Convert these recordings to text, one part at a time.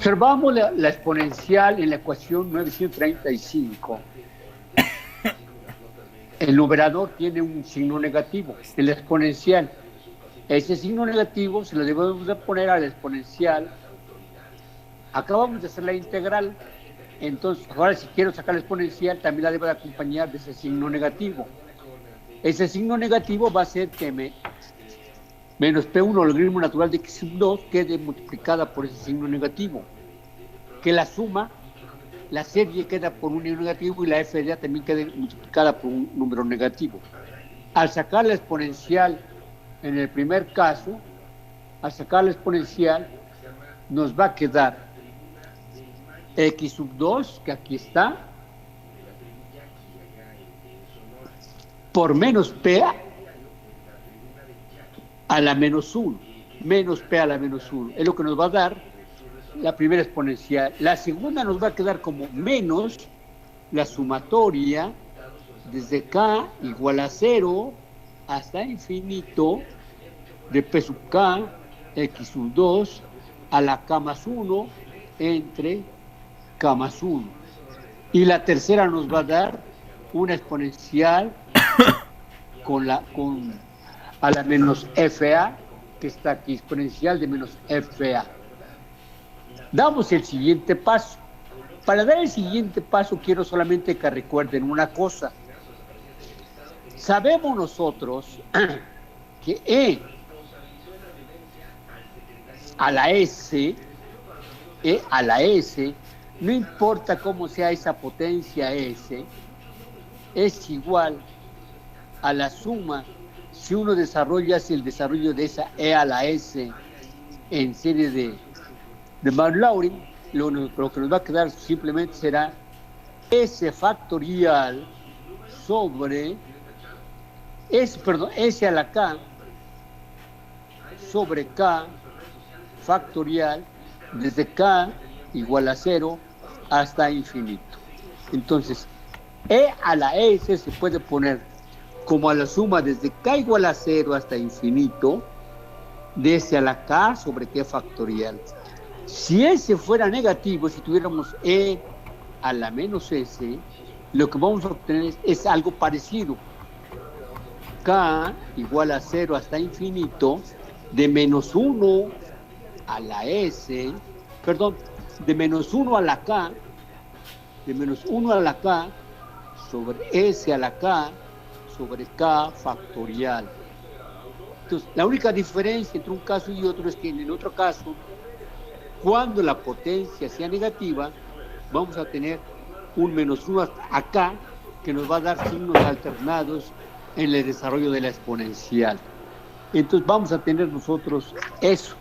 Observamos la exponencial en la ecuación 935. El numerador tiene un signo negativo en la exponencial. Ese signo negativo se lo debemos de poner a la exponencial. Acabamos de hacer la integral. Entonces, ahora si quiero sacar la exponencial, también la debo de acompañar de ese signo negativo. Ese signo negativo va a hacer que menos P1 logaritmo natural de X sub 2 quede multiplicada por ese signo negativo. Que la suma, la serie queda por un número negativo y la f de a también quede multiplicada por un número negativo. Al sacar la exponencial en el primer caso, al sacar la exponencial, nos va a quedar X sub 2, que aquí está, por menos P a la menos 1, menos P a la menos 1. Es lo que nos va a dar la primera exponencial. La segunda nos va a quedar como menos la sumatoria desde K igual a 0 hasta infinito de P sub K, X sub 2, a la K más 1 entre K más 1. Y la tercera nos va a dar una exponencial con a la menos FA, que está aquí, exponencial de menos FA. Damos el siguiente paso. Para dar el siguiente paso quiero solamente que recuerden una cosa. Sabemos nosotros que E a la S, no importa cómo sea esa potencia S, es igual a la suma si uno desarrolla el desarrollo de esa E a la S en serie de Maclaurin. Lo que nos va a quedar simplemente será S factorial sobre S a la K sobre K factorial desde K igual a 0 hasta infinito. Entonces, E a la S se puede poner como a la suma desde K igual a 0 hasta infinito de S a la K sobre K factorial. Si S fuera negativo, si tuviéramos E a la menos S, lo que vamos a obtener es algo parecido. K igual a 0 hasta infinito de menos 1 a la S, de menos 1 a la K, sobre S a la K sobre K factorial. Entonces, la única diferencia entre un caso y otro es que en el otro caso, cuando la potencia sea negativa, vamos a tener un menos 1 acá, que nos va a dar signos alternados en el desarrollo de la exponencial. Entonces vamos a tener nosotros eso.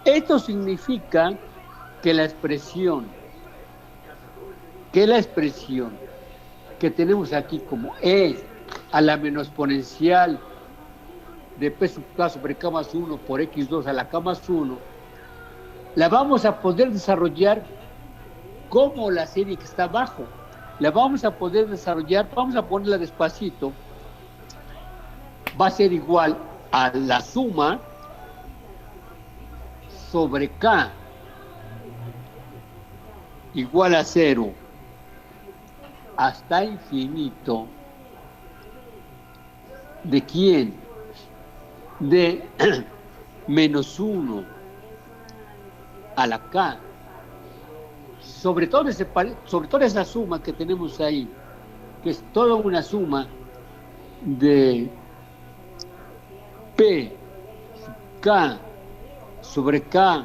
Esto significa que la expresión que tenemos aquí como E a la menos exponencial de P sub K sobre K más 1 por X2 a la K más 1, la vamos a poder desarrollar como la serie que está abajo. La vamos a poder desarrollar, vamos a ponerla despacito, va a ser igual a la suma sobre K igual a 0 hasta infinito. ¿De quién? De menos 1 a la K sobre toda esa suma que tenemos ahí, que es toda una suma de P K sobre K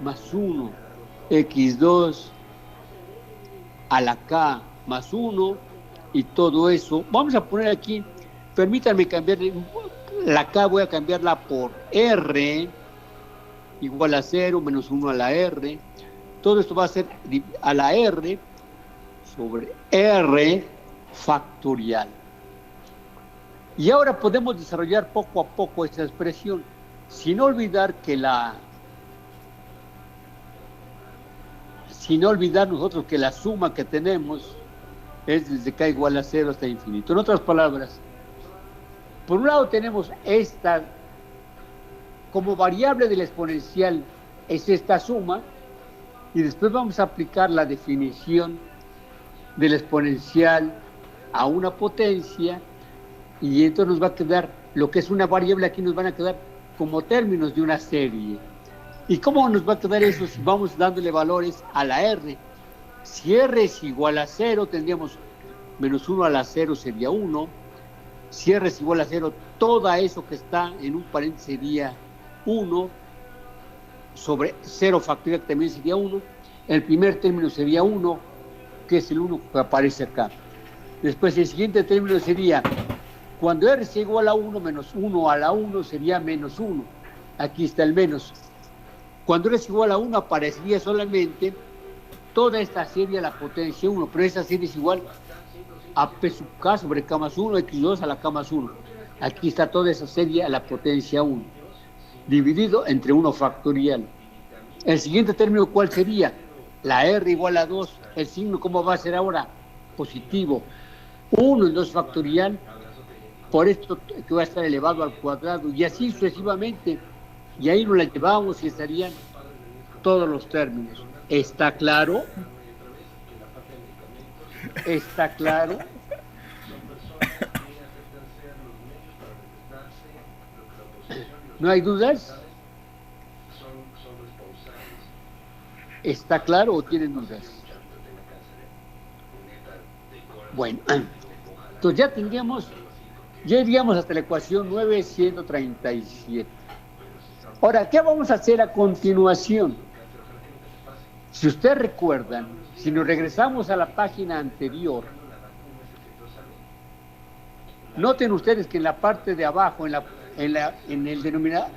más 1 X2 a la K más 1 y todo eso. Vamos a poner aquí, permítanme cambiar la K, voy a cambiarla por R igual a 0 menos 1 a la R. Todo esto va a ser a la R sobre R factorial. Y ahora podemos desarrollar poco a poco esta expresión, sin olvidar nosotros que la suma que tenemos es desde K igual a 0 hasta infinito. En otras palabras, por un lado tenemos esta, como variable de la exponencial es esta suma, y después vamos a aplicar la definición del exponencial a una potencia, y entonces nos va a quedar lo que es una variable. Aquí nos van a quedar como términos de una serie. ¿Y cómo nos va a quedar eso si vamos dándole valores a la R? Si R es igual a 0, tendríamos menos 1 a la 0 sería 1. Si R es igual a 0, todo eso que está en un paréntesis sería 1, sobre 0 factorial que también sería 1. El primer término sería 1, que es el 1 que aparece acá. Después el siguiente término sería, cuando R es igual a 1, menos 1 a la 1 sería menos 1. Aquí está el menos. Cuando R es igual a 1 aparecería solamente toda esta serie a la potencia 1, pero esa serie es igual a P sub K sobre K más 1, X2 a la K más 1. Aquí está toda esa serie a la potencia 1, dividido entre 1 factorial. El siguiente término, ¿cuál sería? La R igual a 2. El signo, ¿cómo va a ser ahora? Positivo. 1 en 2 factorial, por esto que va a estar elevado al cuadrado, y así sucesivamente. Y ahí nos la llevamos y estarían todos los términos. ¿Está claro? ¿Está claro? ¿No hay dudas? ¿Está claro o tienen dudas? Bueno, entonces ya iríamos hasta la ecuación 937. Ahora, ¿qué vamos a hacer a continuación? Si ustedes recuerdan, si nos regresamos a la página anterior, noten ustedes que en la parte de abajo, en el denominador,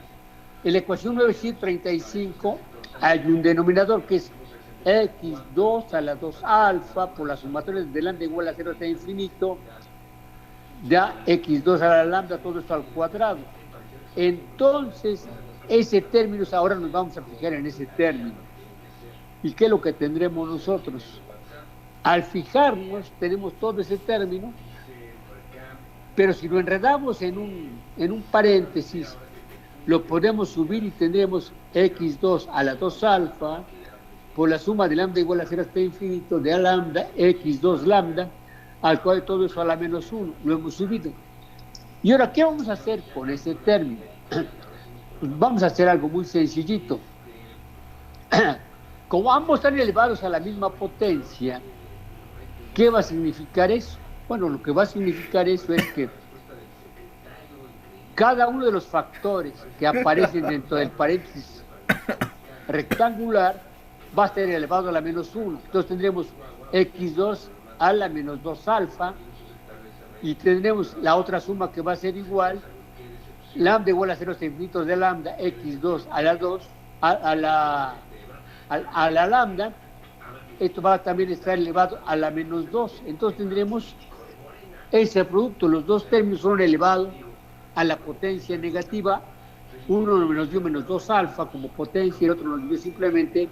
en la ecuación 935, hay un denominador que es x2 a la 2 alfa por la sumatoria de lambda igual a 0 hasta infinito, da x2 a la lambda, todo esto al cuadrado. Entonces, ese término, ahora nos vamos a fijar en ese término. ¿Y qué es lo que tendremos nosotros? Al fijarnos, tenemos todo ese término, pero si lo enredamos en un paréntesis, lo podemos subir y tendremos x2 a la 2 alfa por la suma de lambda igual a 0 hasta infinito de a lambda, x2 lambda, al cual todo eso a la menos 1, lo hemos subido. Y ahora, ¿qué vamos a hacer con ese término? Pues vamos a hacer algo muy sencillito. Como ambos están elevados a la misma potencia, ¿qué va a significar eso? Bueno, lo que va a significar eso es que cada uno de los factores que aparecen dentro del paréntesis rectangular va a estar elevado a la menos 1. Entonces tendremos x2 a la menos 2 alfa, y tendremos la otra suma que va a ser igual, lambda igual a 0 hasta infinito de lambda, x2 a la 2, a la lambda. Esto va a también estar elevado a la menos 2. Entonces tendremos ese producto. Los dos términos son elevados a la potencia negativa. Uno nos dio menos 2 alfa como potencia y el otro nos dio simplemente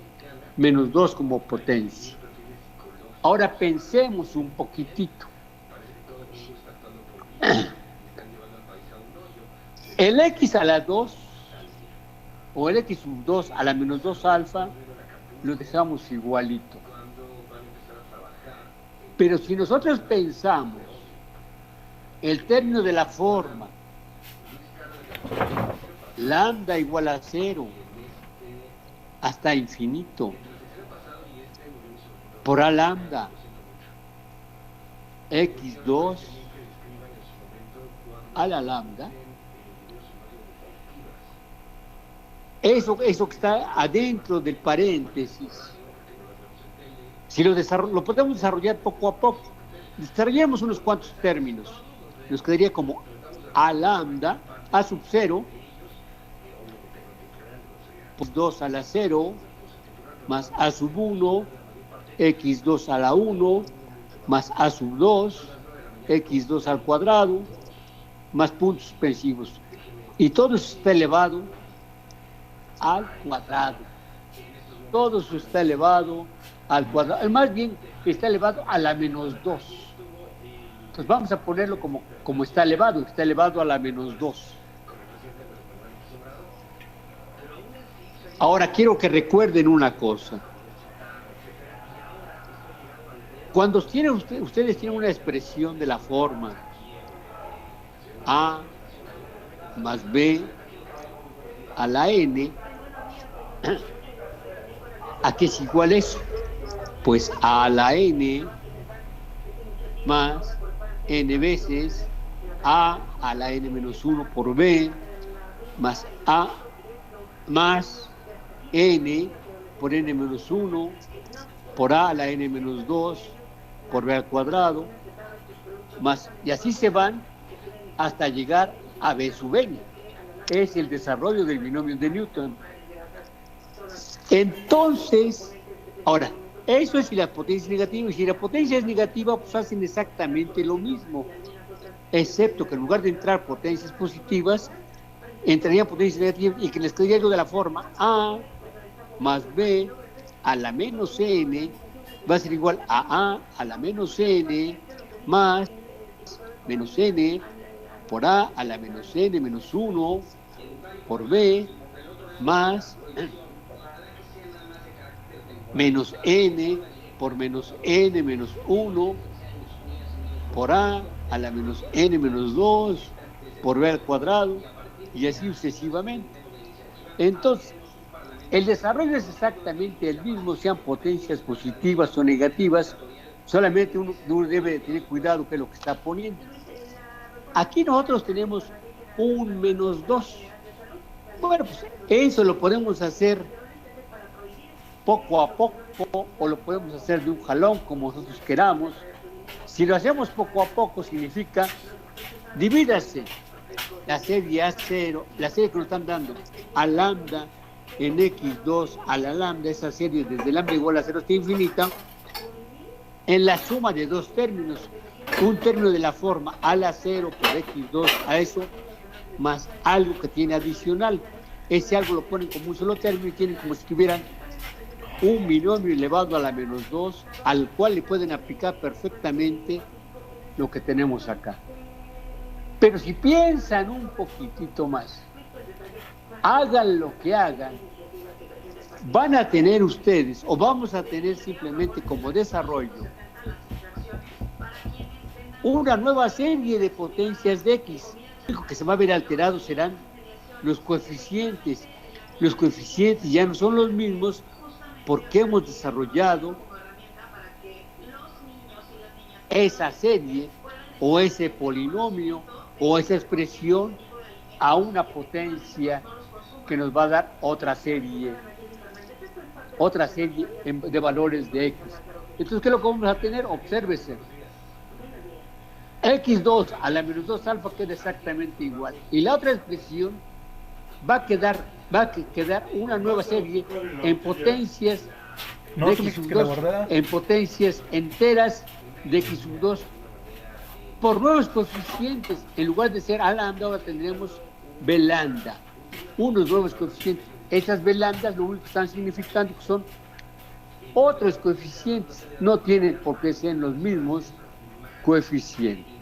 menos 2 como potencia. Ahora pensemos un poquitito. El x a la 2 o el x sub 2 a la menos 2 alfa lo dejamos igualito. Pero si nosotros pensamos el término de la forma lambda igual a 0 hasta infinito por a lambda x2 a la lambda, eso que está adentro del paréntesis, si lo podemos desarrollar poco a poco, desarrollamos unos cuantos términos, nos quedaría como a lambda, a sub 0, pues 2 a la 0, más a sub 1, x2 a la 1, más a sub 2, x2 al cuadrado, más puntos suspensivos. Y todo eso está elevado al cuadrado. Todo eso está elevado al cuadrado. Más bien, está elevado a la menos 2. Entonces vamos a ponerlo como está elevado a la menos 2. Ahora quiero que recuerden una cosa. Cuando ustedes tienen una expresión de la forma A más B a la N, ¿a qué es igual eso? Pues a la N más N veces a la N menos 1 por B más A más N por N menos 1 por A la N menos 2 por B al cuadrado, más, y así se van hasta llegar a B sub N. Es el desarrollo del binomio de Newton. Entonces, ahora, eso es si la potencia es negativa, y si la potencia es negativa, pues hacen exactamente lo mismo, excepto que en lugar de entrar potencias positivas, entrarían potencias negativas y que les quedaría algo de la forma A más B a la menos N va a ser igual a la menos N más menos N por A la menos N menos 1 por B más menos N por menos N menos 1 por A la menos N menos 2 por B al cuadrado y así sucesivamente. Entonces, el desarrollo es exactamente el mismo, sean potencias positivas o negativas, solamente uno debe tener cuidado que es lo que está poniendo. Aquí nosotros tenemos un menos 2. Bueno, pues eso lo podemos hacer poco a poco o lo podemos hacer de un jalón como nosotros queramos. Si lo hacemos poco a poco significa divídase la serie A0, la serie que nos están dando a lambda en x2 a la lambda, esa serie desde lambda igual a 0 hasta infinita, en la suma de dos términos, un término de la forma a la 0 por x2 a eso, más algo que tiene adicional. Ese algo lo ponen como un solo término y tienen como si tuvieran un binomio elevado a la menos 2, al cual le pueden aplicar perfectamente lo que tenemos acá. Pero si piensan un poquitito más, hagan lo que hagan, van a tener ustedes, o vamos a tener simplemente como desarrollo, una nueva serie de potencias de X. Lo único que se va a ver alterado serán los coeficientes. Los coeficientes ya no son los mismos porque hemos desarrollado esa serie o ese polinomio o esa expresión a una potencia que nos va a dar otra serie de valores de X. Entonces, ¿qué es lo que vamos a tener? Obsérvese. X2 a la menos 2 alfa queda exactamente igual. Y la otra expresión va a quedar una nueva serie en potencias de X sub 2, en potencias enteras de X sub 2 por nuevos coeficientes. En lugar de ser A lambda, ahora tendremos B lambda, unos nuevos coeficientes. Esas B lambdas lo único que están significando que son otros coeficientes, no tienen por qué ser los mismos coeficientes.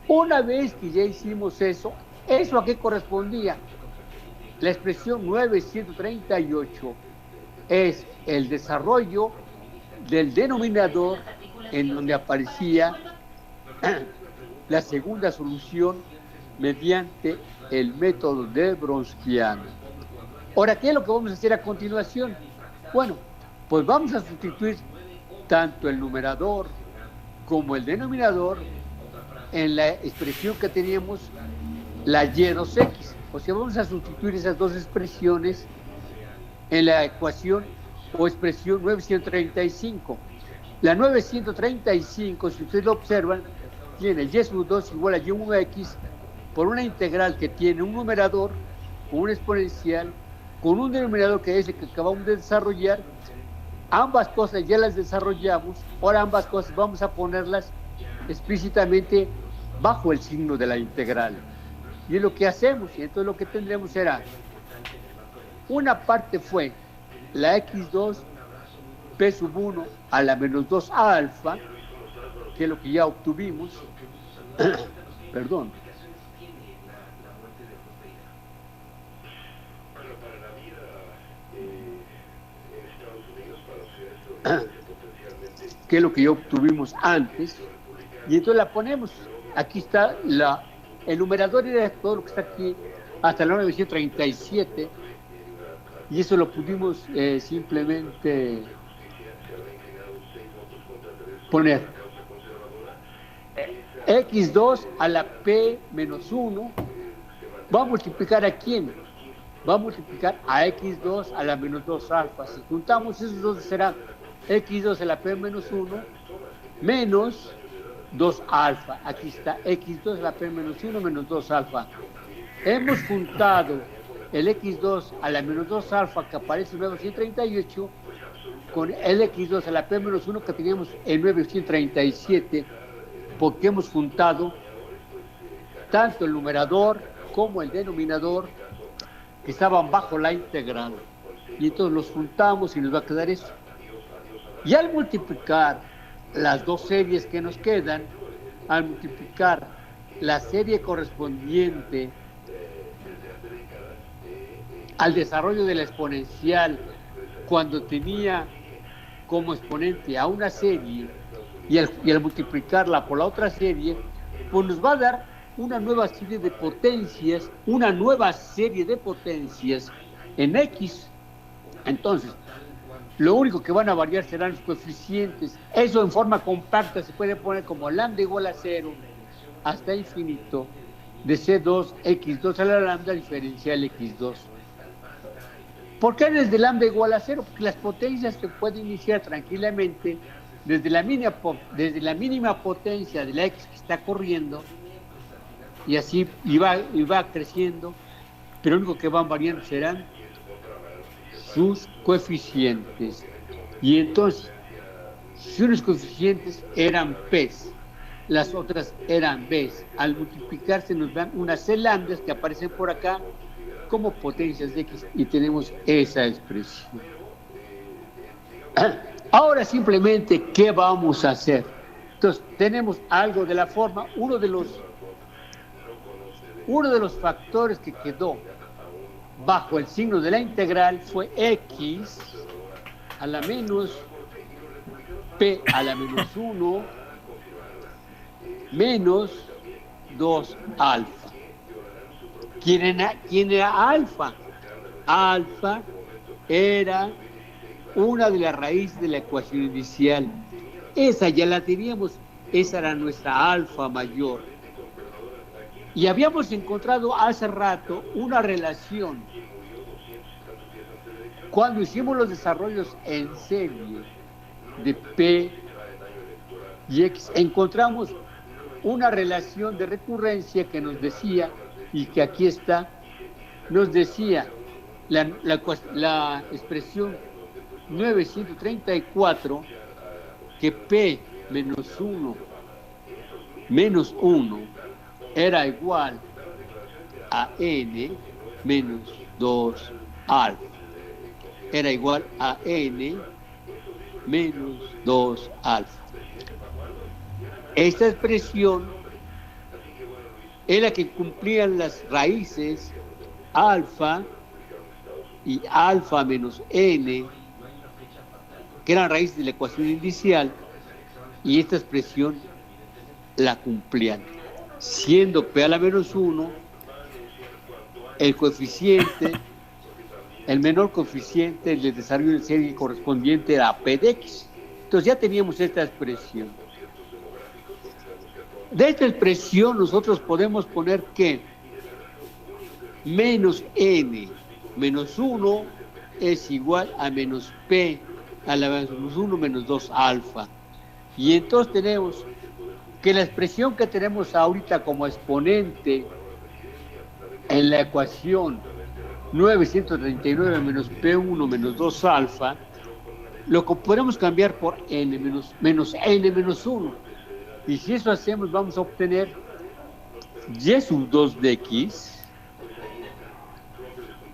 Una vez que ya hicimos eso, ¿eso a qué correspondía? La expresión 938 es el desarrollo del denominador en donde aparecía la segunda solución mediante el método de Browniano. Ahora, ¿qué es lo que vamos a hacer a continuación? Bueno, pues vamos a sustituir tanto el numerador como el denominador en la expresión que teníamos, la y2x. O sea, vamos a sustituir esas dos expresiones en la ecuación o expresión 935. La 935, si ustedes lo observan, tiene y sub 2 igual a y1x por una integral que tiene un numerador con un exponencial, con un denominador que es el que acabamos de desarrollar. Ambas cosas ya las desarrollamos, ahora ambas cosas vamos a ponerlas explícitamente bajo el signo de la integral. Y es lo que hacemos, y entonces lo que tendremos será, una parte fue la x2 p sub 1 a la menos 2 alfa, que es lo que ya obtuvimos, perdón. que es lo que ya obtuvimos antes, y entonces la ponemos. Aquí está el numerador era todo lo que está aquí hasta la 1937, y eso lo pudimos simplemente poner x2 a la p menos 1 va a multiplicar ¿a quién? Va a multiplicar a x2 a la menos 2 alfa. Si juntamos esos dos será x2 a la p menos 1 menos 2 alfa. Aquí está x2 a la p menos 1 menos 2 alfa. Hemos juntado el x2 a la menos 2 alfa que aparece en 938 con el x2 a la p menos 1 que teníamos en 937, porque hemos juntado tanto el numerador como el denominador que estaban bajo la integral, y entonces los juntamos y nos va a quedar eso. Y al multiplicar las dos series que nos quedan, al multiplicar la serie correspondiente al desarrollo de la exponencial cuando tenía como exponente a una serie y al multiplicarla por la otra serie, pues nos va a dar una nueva serie de potencias, en X. Entonces, lo único que van a variar serán los coeficientes. Eso en forma compacta se puede poner como lambda igual a 0 hasta infinito de C2 X2 a la lambda diferencial X2. ¿Por qué desde lambda igual a 0? Porque las potencias se pueden iniciar tranquilamente desde la mínima potencia de la X que está corriendo, y así va creciendo, pero lo único que van variando serán sus coeficientes. Y entonces, si unos coeficientes eran P's, las otras eran B's, al multiplicarse nos dan unas C lambdas que aparecen por acá como potencias de X, y tenemos esa expresión. Ahora simplemente, ¿qué vamos a hacer? Entonces, tenemos algo de la forma, uno de los factores que quedó bajo el signo de la integral fue X a la menos P a la menos 1 menos 2 alfa. ¿Quién era alfa? Alfa era una de las raíces de la ecuación inicial. Esa ya la teníamos, esa era nuestra alfa mayor. Y habíamos encontrado hace rato una relación. Cuando hicimos los desarrollos en serie de P y X, encontramos una relación de recurrencia que nos decía, y que aquí está, nos decía la expresión 934, que P menos 1 menos 1 era igual a N menos 2 alfa. Era igual a N menos 2 alfa. Esta expresión es la que cumplían las raíces alfa y alfa menos N, que eran raíces de la ecuación inicial, y esta expresión la cumplían, siendo P a la menos 1 el coeficiente, el menor coeficiente del desarrollo de serie correspondiente a P de X. Entonces ya teníamos esta expresión. De esta expresión nosotros podemos poner que menos N menos 1 es igual a menos P a la menos 1 menos 2 alfa. Y entonces tenemos que la expresión que tenemos ahorita como exponente en la ecuación 939 menos P1 menos 2 alfa, lo que podemos cambiar por N menos N menos 1. Y si eso hacemos, vamos a obtener y sub 2 de X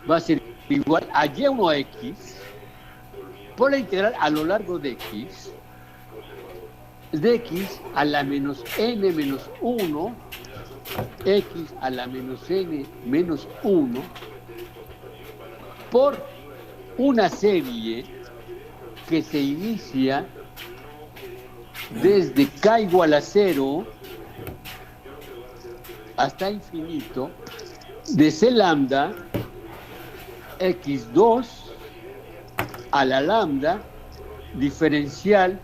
va a ser igual a y1x por la integral a lo largo de X a la menos N menos 1 X a la menos N menos 1 por una serie que se inicia desde k igual a 0 hasta infinito de c lambda x2 a la lambda diferencial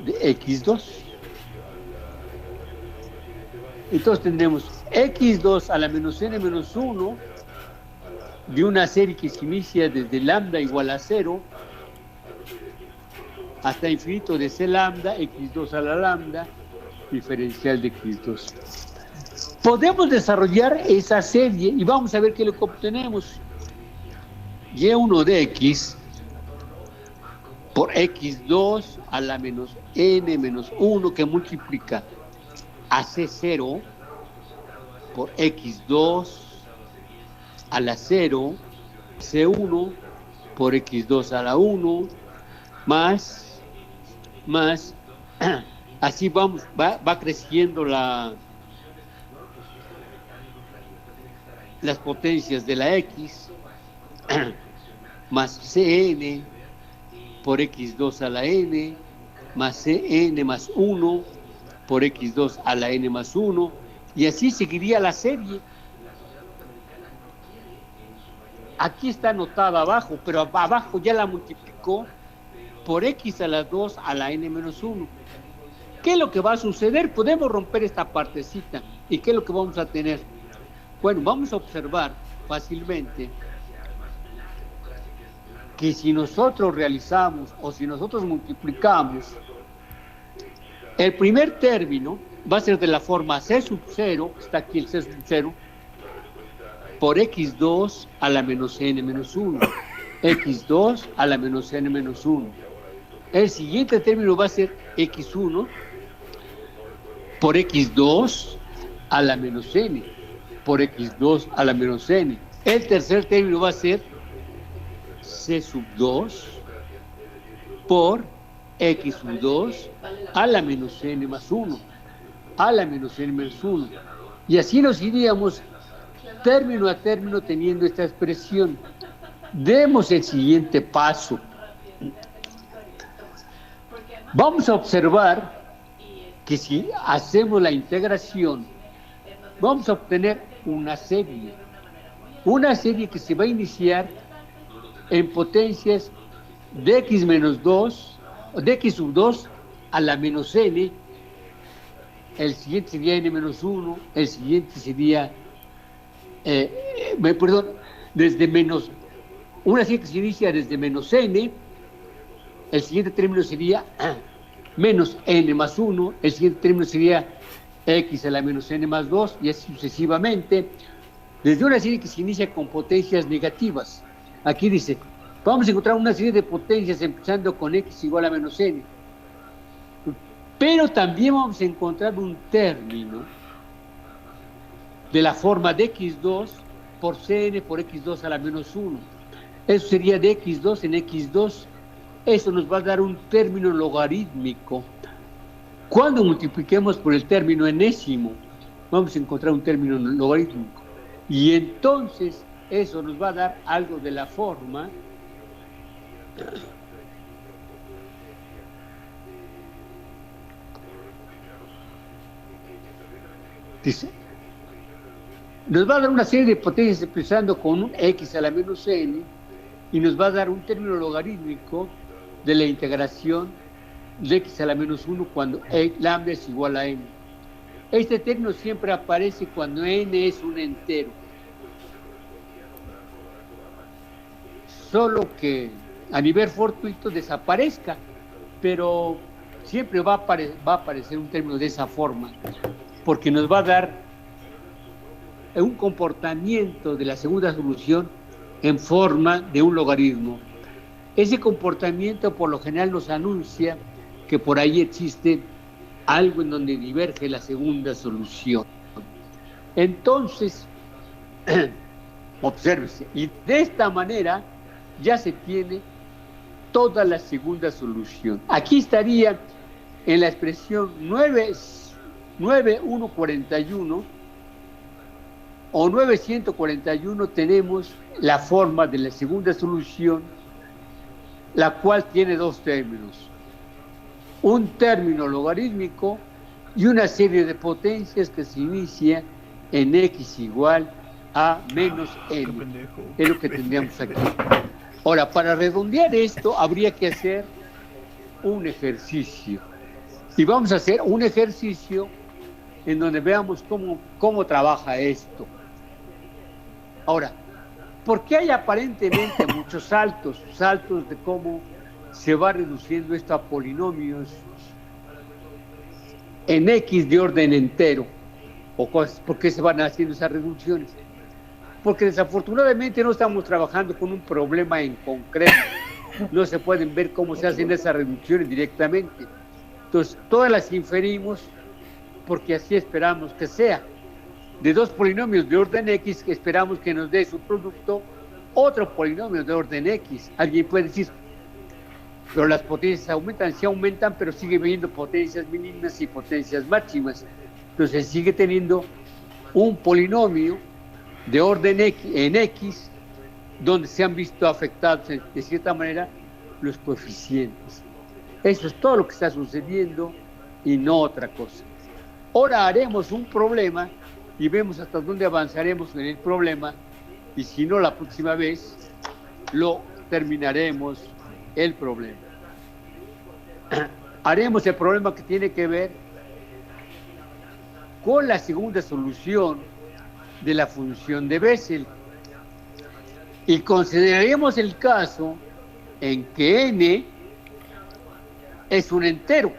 de x2. Entonces tendremos x2 a la menos n menos 1 de una serie que se inicia desde lambda igual a 0 hasta infinito de c lambda x2 a la lambda diferencial de x2. Podemos desarrollar esa serie y vamos a ver qué es lo que obtenemos. Y1 de x por x2 a la menos n menos 1 que multiplica a c0 por x2 a la 0, c1 por x2 a la 1, más, así vamos, va creciendo las potencias de la x, más cn por x2 a la n, más cn más 1 por x2 a la n más 1, y así seguiría la serie. Aquí está anotada abajo, pero abajo ya la multiplicó por x a la 2 a la n menos 1. ¿Qué es lo que va a suceder? Podemos romper esta partecita. ¿Y qué es lo que vamos a tener? Bueno, vamos a observar fácilmente que si nosotros realizamos o si nosotros multiplicamos, el primer término va a ser de la forma c sub 0, está aquí el c sub 0, por x2 a la menos n menos 1, x2 a la menos n menos 1. El siguiente término va a ser x1 por x2 a la menos n, por x2 a la menos n. El tercer término va a ser c sub 2 por x sub 2 a la menos n más 1, a la menos n menos 1. Y así nos iríamos término a término teniendo esta expresión. Demos el siguiente paso. Vamos a observar que si hacemos la integración, vamos a obtener una serie que se va a iniciar en potencias de x menos 2, de x sub 2 a la menos n, el siguiente sería n menos 1, el siguiente sería, desde menos, una serie que se inicia desde menos n, el siguiente término sería menos n más 1, el siguiente término sería x a la menos n más 2, y así sucesivamente, desde una serie que se inicia con potencias negativas. Aquí dice, vamos a encontrar una serie de potencias empezando con x igual a menos n, pero también vamos a encontrar un término de la forma de x2 por cn por x2 a la menos 1. Eso sería de x2 en x2. Eso nos va a dar un término logarítmico. Cuando multipliquemos por el término enésimo, vamos a encontrar un término logarítmico. Y entonces eso nos va a dar algo de la forma dice, nos va a dar una serie de potencias empezando con un x a la menos n y nos va a dar un término logarítmico de la integración de x a la menos 1 cuando lambda es igual a n. Este término siempre aparece cuando n es un entero. Solo que a nivel fortuito desaparezca, pero siempre va a aparecer un término de esa forma, porque nos va a dar un comportamiento de la segunda solución en forma de un logaritmo. Ese comportamiento por lo general nos anuncia que por ahí existe algo en donde diverge la segunda solución. Entonces, obsérvese, y de esta manera ya se tiene toda la segunda solución. Aquí estaría en la expresión 9141 o 941 tenemos la forma de la segunda solución, la cual tiene dos términos. un término logarítmico y una serie de potencias que se inicia en x igual a menos n. Es lo que tendríamos aquí. Ahora, para redondear esto, habría que hacer un ejercicio. Y vamos a hacer un ejercicio en donde veamos cómo trabaja esto. Ahora, ¿por qué hay aparentemente muchos saltos de cómo se va reduciendo esto a polinomios en x de orden entero? ¿O por qué se van haciendo esas reducciones? Porque desafortunadamente no estamos trabajando con un problema en concreto. No se pueden ver cómo se hacen esas reducciones directamente. Entonces, todas las inferimos porque así esperamos que sea. De dos polinomios de orden x que esperamos que nos dé su producto, otro polinomio de orden x. Alguien puede decir, pero las potencias aumentan, sí aumentan, pero sigue habiendo potencias mínimas y potencias máximas. Entonces sigue teniendo un polinomio de orden x, en x, donde se han visto afectados de cierta manera los coeficientes. Eso es todo lo que está sucediendo y no otra cosa. Ahora haremos un problema y vemos hasta dónde avanzaremos en el problema, y si no, la próxima vez lo terminaremos el problema. Haremos el problema que tiene que ver con la segunda solución de la función de Bessel, y consideraremos el caso en que n es un entero.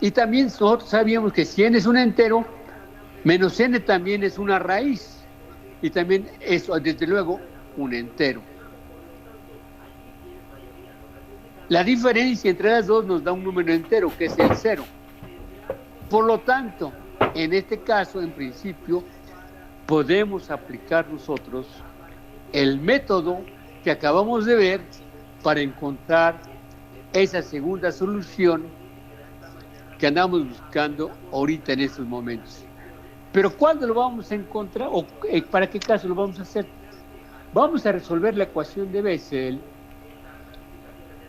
Y también nosotros sabíamos que si n es un entero, menos n también es una raíz, y también es, desde luego, un entero. La diferencia entre las dos nos da un número entero, que es el 0. Por lo tanto, en este caso, en principio, podemos aplicar nosotros el método que acabamos de ver para encontrar esa segunda solución que andamos buscando ahorita en estos momentos. Pero ¿cuándo lo vamos a encontrar? ¿O para qué caso lo vamos a hacer? Vamos a resolver la ecuación de Bessel,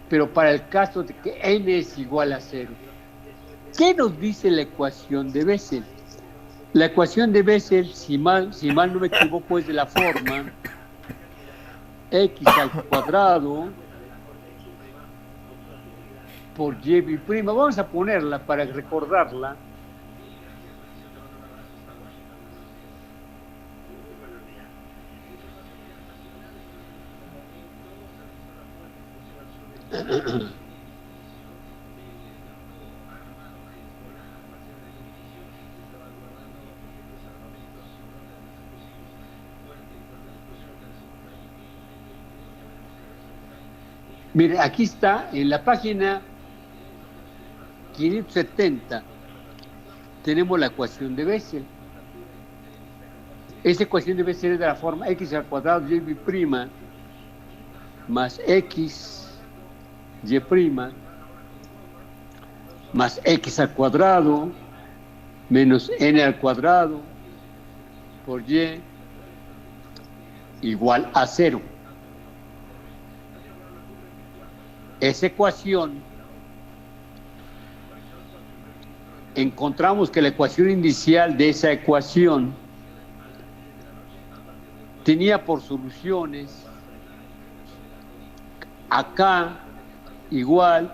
pero para el caso de que n es igual a 0. ¿Qué nos dice la ecuación de Bessel? La ecuación de Bessel, si mal no me equivoco, es de la forma x al cuadrado por y prima. Vamos a ponerla para recordarla. Mire, aquí está, en la página 570, tenemos la ecuación de Bessel. Esa ecuación de Bessel es de la forma x al cuadrado y prima más x y prima más x al cuadrado menos n al cuadrado por y igual a 0. Esa ecuación, encontramos que la ecuación inicial de esa ecuación tenía por soluciones acá igual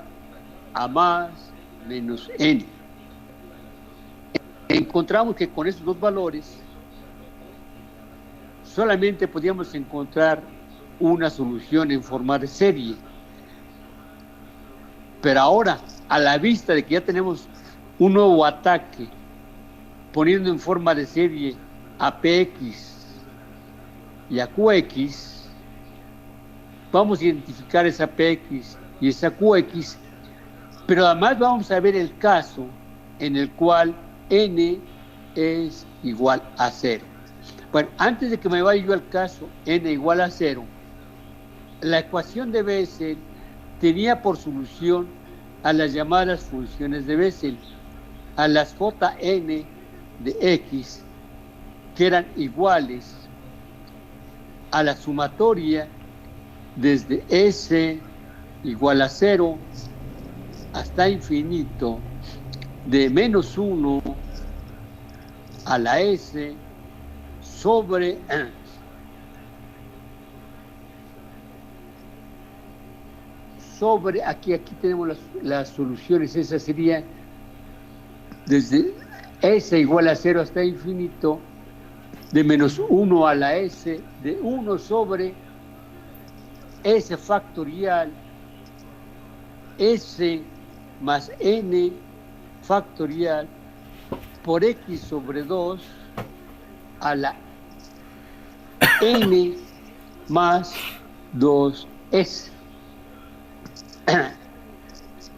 a más menos n. Encontramos que con esos dos valores solamente podíamos encontrar una solución en forma de serie. Pero ahora, a la vista de que ya tenemos un nuevo ataque, poniendo en forma de serie a px y a qx, vamos a identificar esa px y esa qx, pero además vamos a ver el caso en el cual n es igual a 0. Bueno, antes de que me vaya yo al caso n igual a 0, la ecuación de Bessel tenía por solución a las llamadas funciones de Bessel, a las Jn de x, que eran iguales a la sumatoria desde S igual a 0 hasta infinito de menos 1 a la S sobre aquí tenemos las soluciones. Esa sería desde S igual a 0 hasta infinito de menos 1 a la S de 1 sobre S factorial S más N factorial por X sobre 2 a la N más 2S.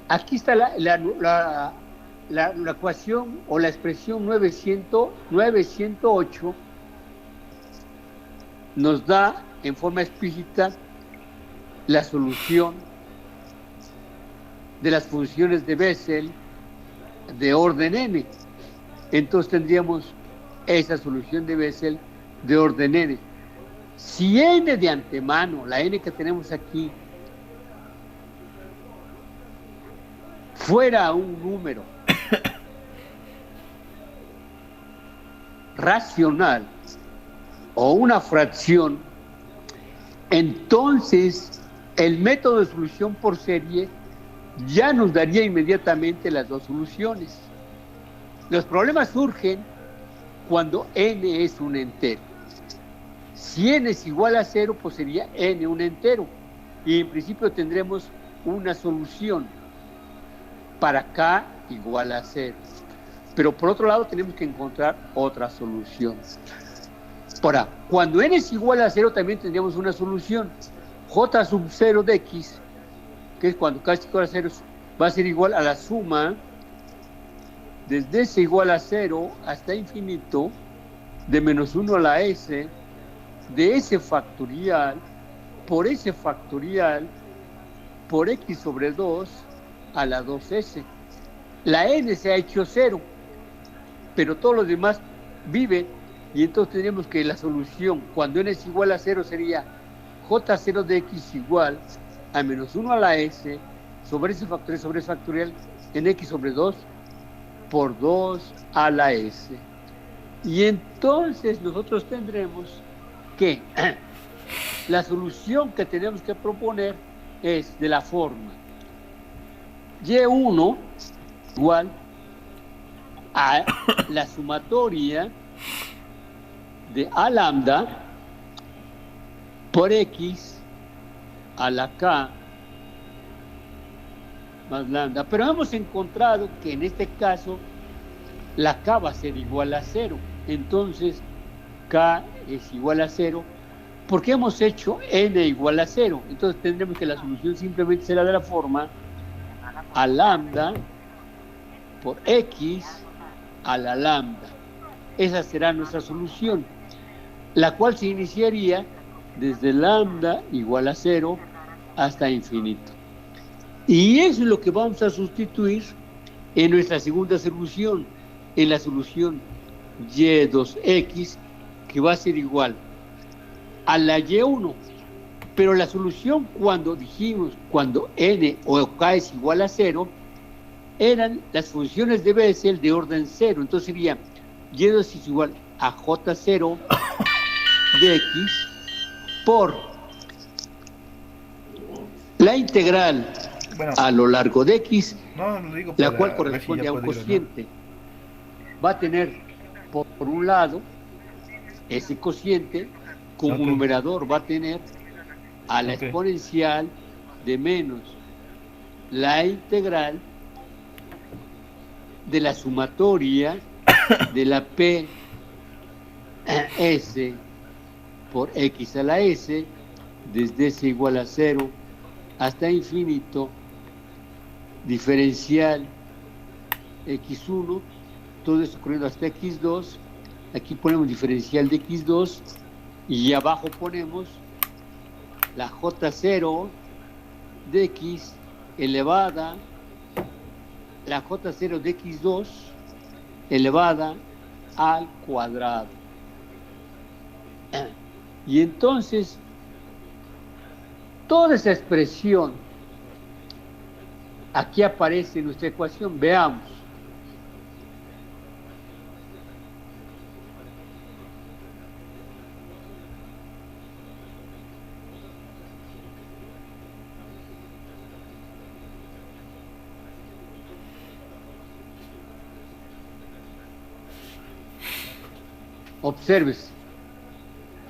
Aquí está la ecuación o la expresión 908 nos da en forma explícita la solución de las funciones de Bessel de orden n. Entonces tendríamos esa solución de Bessel de orden n. Si n de antemano, la n que tenemos aquí, fuera un número racional o una fracción, entonces el método de solución por serie ya nos daría inmediatamente las dos soluciones. Los problemas surgen cuando n es un entero. Si n es igual a 0, pues sería n un entero. Y en principio tendremos una solución para k igual a 0. Pero por otro lado tenemos que encontrar otra solución. Ahora, cuando n es igual a 0 también tendríamos una solución. J sub 0 de x, que es cuando k es igual a 0, va a ser igual a la suma desde s igual a 0 hasta infinito de menos 1 a la s de s factorial por s factorial por x sobre 2 a la 2s. La n se ha hecho 0, pero todos los demás viven, y entonces tendríamos que la solución cuando n es igual a 0 sería j0 de x igual a menos 1 a la s sobre s factorial en x sobre 2 por 2 a la s. Y entonces nosotros tendremos que la solución que tenemos que proponer es de la forma y1 igual a la sumatoria de a lambda por x a la k más lambda. Pero hemos encontrado que en este caso la k va a ser igual a 0. Entonces k es igual a 0 porque hemos hecho n igual a 0. Entonces tendremos que la solución simplemente será de la forma a lambda por x a la lambda. Esa será nuestra solución, la cual se iniciaría desde lambda igual a 0 hasta infinito. Y eso es lo que vamos a sustituir en nuestra segunda solución, en la solución y2x, que va a ser igual a la y1. Pero la solución cuando n o k es igual a 0, eran las funciones de Bessel de orden 0. Entonces sería y2 es igual a j0 de x por la integral a lo largo de x, la cual corresponde a un cociente. Va a tener por un lado ese cociente, como numerador va a tener a la exponencial de menos la integral de la sumatoria de la p s por x a la s desde s igual a 0 hasta infinito diferencial x1, todo esto corriendo hasta x2. Aquí ponemos diferencial de x2 y abajo ponemos la j0 de x elevada la j0 de x2 elevada al cuadrado. Y entonces toda esa expresión aquí aparece nuestra ecuación. Veamos. Observes.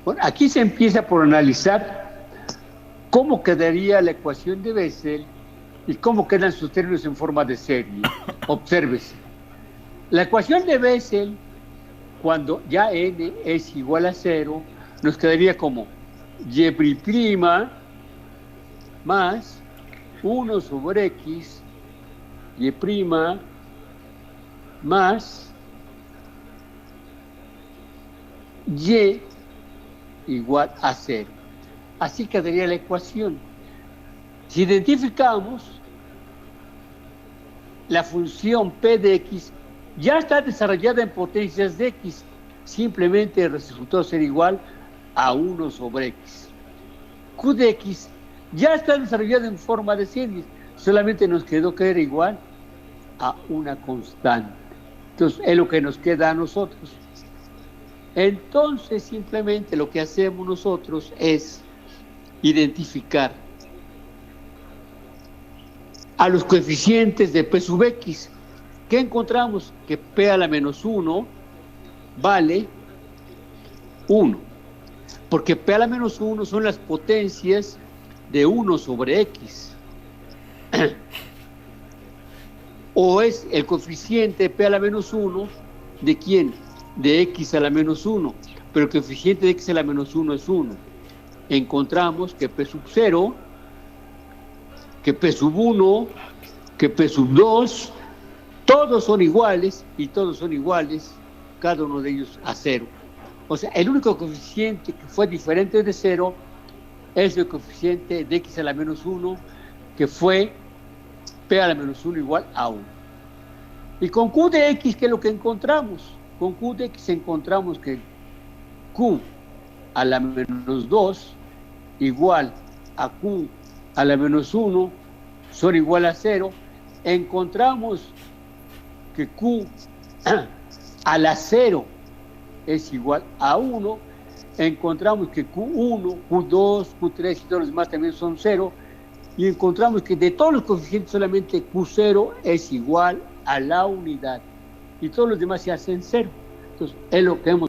Bueno, aquí se empieza por analizar cómo quedaría la ecuación de Bessel y cómo quedan sus términos en forma de serie. Observes. La ecuación de Bessel, cuando ya n es igual a 0, nos quedaría como y' más 1 sobre x, y' más y igual a 0. Así quedaría la ecuación. Si identificamos la función p de x, ya está desarrollada en potencias de x, simplemente resultó ser igual a 1 sobre x. Q de x ya está desarrollada en forma de series, solamente nos quedó que era igual a una constante. Entonces, es lo que nos queda a nosotros. Entonces, simplemente lo que hacemos nosotros es identificar a los coeficientes de P sub X. ¿Qué encontramos? Que P a la menos 1 vale 1. Porque P a la menos 1 son las potencias de 1 sobre X. O es el coeficiente de P a la menos 1 de ¿quién? De X a la menos 1. Pero el coeficiente de X a la menos 1 es 1. Encontramos que P sub 0, que P sub 1, que P sub 2, todos son iguales y todos son iguales, cada uno de ellos a 0. O sea, el único coeficiente que fue diferente de 0 es el coeficiente de X a la menos 1, que fue P a la menos 1 igual a 1. Y con Q de X, ¿qué es lo que encontramos? Con Q de X encontramos que Q a la menos 2 igual a Q a la menos 1 son igual a 0. Encontramos que Q a la 0 es igual a 1. Encontramos que Q1, Q2, Q3 y todos los demás también son 0. Y encontramos que de todos los coeficientes solamente Q0 es igual a la unidad. Y todos los demás se hacen 0. Entonces, es lo que hemos